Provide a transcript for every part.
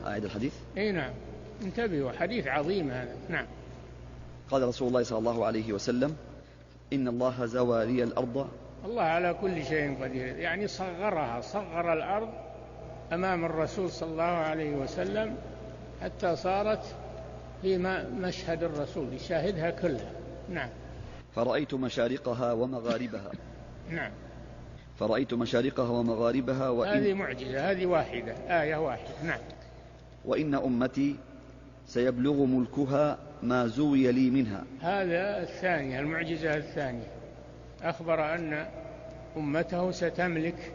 أعد الحديث. أي نعم، انتبهوا، حديث عظيم هذا. نعم. قال رسول الله صلى الله عليه وسلم: إن الله زوى لي الأرض. الله على كل شيء قدير، يعني صغرها، صغر الأرض أمام الرسول صلى الله عليه وسلم حتى صارت في مشهد الرسول يشاهدها كلها. نعم. فرأيت مشارقها ومغاربها. نعم. فرأيت مشارقها ومغاربها هذه معجزة، هذه واحدة، آية واحدة. نعم. وإن أمتي سيبلغ ملكها ما زوي لي منها. هذا الثانية، المعجزة الثانية، أخبر أن أمته ستملك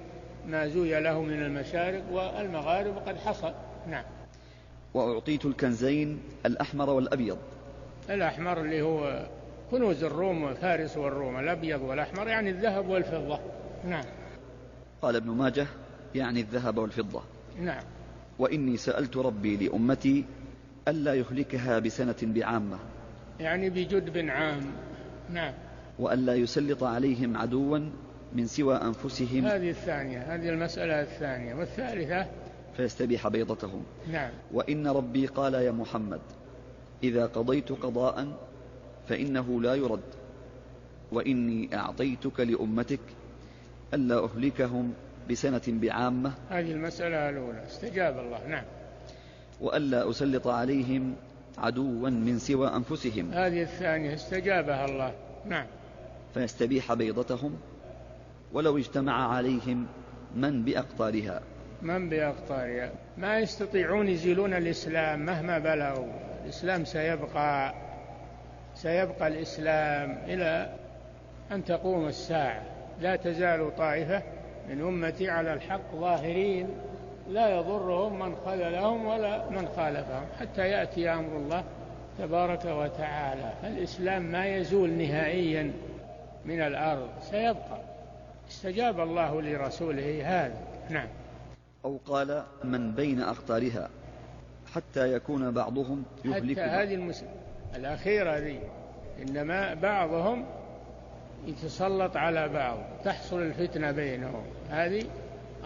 ما زوي له من المشارق والمغارب قد حصل. نعم. وأعطيت الكنزين الأحمر والأبيض. الأحمر اللي هو كنوز الروم وفارس والروم، الأبيض والأحمر يعني الذهب والفضة. نعم. قال ابن ماجه: يعني الذهب والفضة. نعم. وإني سألت ربي لأمتي ألا يهلكها بسنة بعامة، يعني بجدب عام. نعم. وألا يسلط عليهم عدوا من سوى أنفسهم. هذه الثانية، هذه المسألة الثانية. والثالثة: فيستبيح بيضتهم. نعم. وإن ربي قال: يا محمد إذا قضيت قضاء فإنه لا يرد، وإني أعطيتك لأمتك ألا أهلكهم بسنة بعامة. هذه المسألة الأولى، استجاب الله. نعم. وألا أسلط عليهم عدوا من سوى أنفسهم. هذه الثانية، استجابها الله. نعم. فيستبيح بيضتهم ولو اجتمع عليهم من بأقطارها. من بأقطارها، ما يستطيعون يزيلون الإسلام مهما بلغوا. الإسلام سيبقى الإسلام إلى أن تقوم الساعة. لا تزال طائفة من أمتي على الحق ظاهرين لا يضرهم من خذلهم ولا من خالفهم حتى يأتي أمر الله تبارك وتعالى. الإسلام ما يزول نهائيا من الأرض، سيبقى. استجاب الله لرسوله هذا. نعم. أو قال: من بين أقطارها حتى يكون بعضهم يهلك. حتى هذه الأخيرة ذي، إنما بعضهم يتسلط على بعض، تحصل الفتنة بينهم، هذه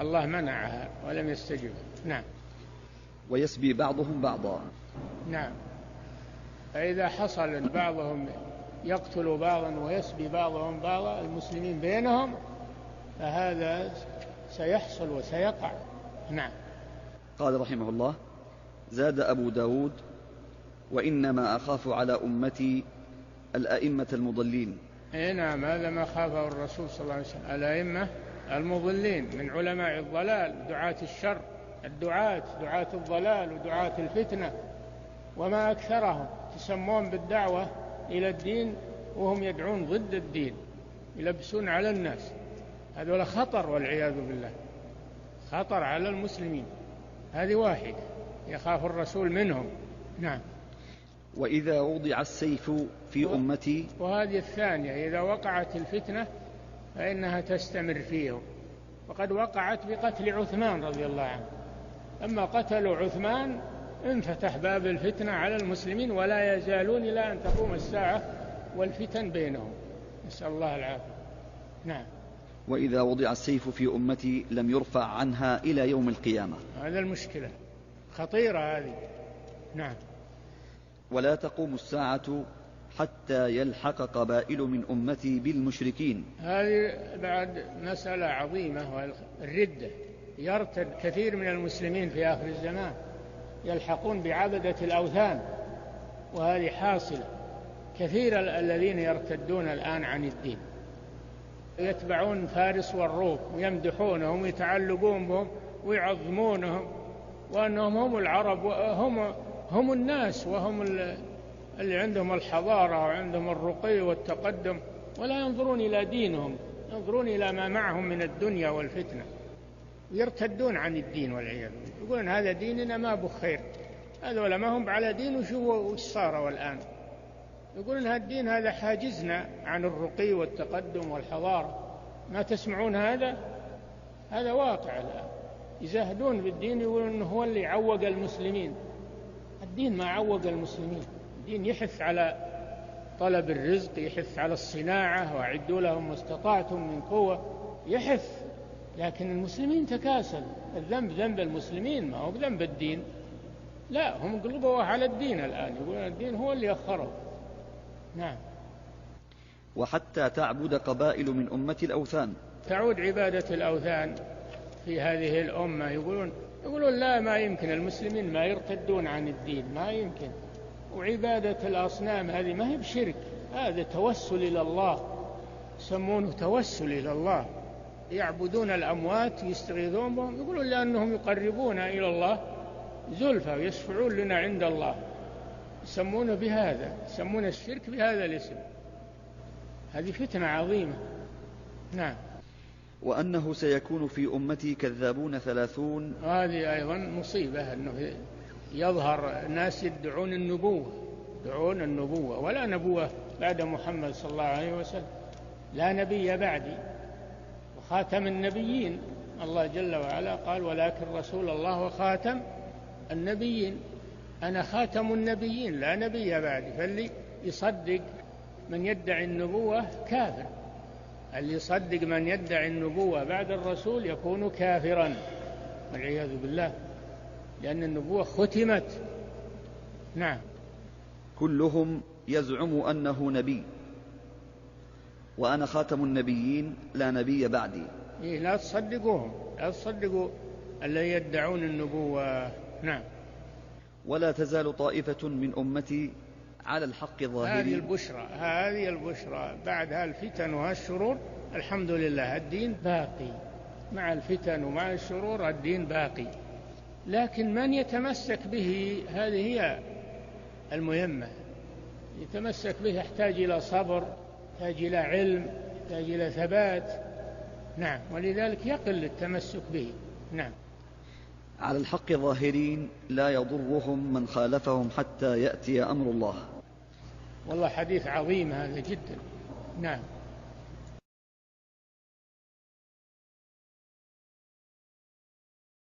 الله منعها ولم يستجب. نعم. ويسبي بعضهم بعضا. نعم. فإذا حصل بعضهم يقتل بعضا ويسبي بعضهم بعضا المسلمين بينهم، فهذا سيحصل وسيقع. نعم. قال رحمه الله: زاد أبو داود: وإنما أخاف على أمتي الأئمة المضلين. نعم، هذا ما خافه الرسول صلى الله عليه وسلم، الأئمة المضلين من علماء الضلال، دعاة الشر، دعاة الضلال ودعاة الفتنة، وما أكثرهم تسمون بالدعوة إلى الدين وهم يدعون ضد الدين، يلبسون على الناس. هذول خطر والعياذ بالله، خطر على المسلمين. هذه واحدة يخاف الرسول منهم. نعم. وإذا وضع السيف في أمتي. وهذه الثانية، إذا وقعت الفتنة فإنها تستمر فيهم، وقد وقعت بقتل عثمان رضي الله عنه. أما قتلوا عثمان انفتح باب الفتنة على المسلمين، ولا يزالون إلى أن تقوم الساعة والفتن بينهم، نسأل الله العافية. نعم. وإذا وضع السيف في أمتي لم يرفع عنها إلى يوم القيامة. هذا المشكلة خطيرة هذه. نعم. ولا تقوم الساعة حتى يلحق قبائل من أمتي بالمشركين. هذه بعد مسألة عظيمة، والردة. يرتد كثير من المسلمين في آخر الزمان، يلحقون بعبدة الأوثان، وهذه حاصلة. كثير الذين يرتدون الآن عن الدين يتبعون فارس والروم ويمدحونهم ويتعلقون بهم ويعظمونهم، وأنهم هم العرب وهم الناس، وهم اللي عندهم الحضارة وعندهم الرقي والتقدم، ولا ينظرون إلى دينهم، ينظرون إلى ما معهم من الدنيا والفتنة، يرتدون عن الدين والعياذ بالله، يقولون هذا ديننا ما بخير، هذول ما هم على دين وش صاروا الآن، يقولون هذا الدين هذا حاجزنا عن الرقي والتقدم والحضارة. ما تسمعون هذا واقع الآن، يزهدون بالدين، يقولون إنه هو اللي عوق المسلمين. الدين ما عوق المسلمين، الدين يحث على طلب الرزق، يحث على الصناعة، وأعدوا لهم ما استطعتم من قوة، يحث. لكن المسلمين تكاسل، الذنب ذنب المسلمين ما هو بذنب الدين. لا، هم قلبوا على الدين الآن، يقولون الدين هو اللي أخره. نعم. وحتى تعبد قبائل من أمة الأوثان. تعود عبادة الأوثان في هذه الأمة. يقولون لا، ما يمكن، المسلمين ما يرتدون عن الدين، ما يمكن. وعبادة الأصنام هذه ما هي بشرك، هذا توسل إلى الله، يسمونه توسل إلى الله. يعبدون الأموات يستغيثون بهم، يقولون لأنهم يقربون إلى الله زلفى ويشفعون لنا عند الله، يسمونه بهذا، يسمون الشرك بهذا الاسم. هذه فتنة عظيمة. نعم. وأنه سيكون في أمتي كذابون 30. هذه أيضا مصيبة، أنه يظهر ناس يدعون النبوة، ولا نبوة بعد محمد صلى الله عليه وسلم، لا نبي بعدي، وخاتم النبيين. الله جل وعلا قال: ولكن رسول الله وخاتم النبيين. أنا خاتم النبيين لا نبي بعدي. فاللي يصدق من يدعي النبوة كافر، اللي يصدق من يدعي النبوة بعد الرسول يكون كافرا والعياذ بالله، لأن النبوة ختمت. نعم. كلهم يزعم أنه نبي، وأنا خاتم النبيين لا نبي بعدي. لا تصدقوهم، لا تصدقوا الذين يدعون النبوة. نعم. ولا تزال طائفة من أمتي على الحق ظاهرين. هذه البشرى بعدها الفتن والشرور. الحمد لله الدين باقي، مع الفتن ومع الشرور الدين باقي، لكن من يتمسك به هذه هي المهمة. يتمسك به يحتاج إلى صبر، يحتاج إلى علم، يحتاج إلى ثبات. نعم. ولذلك يقل التمسك به. نعم. على الحق ظاهرين لا يضرهم من خالفهم حتى يأتي أمر الله. والله حديث عظيم هذا جدا. نعم.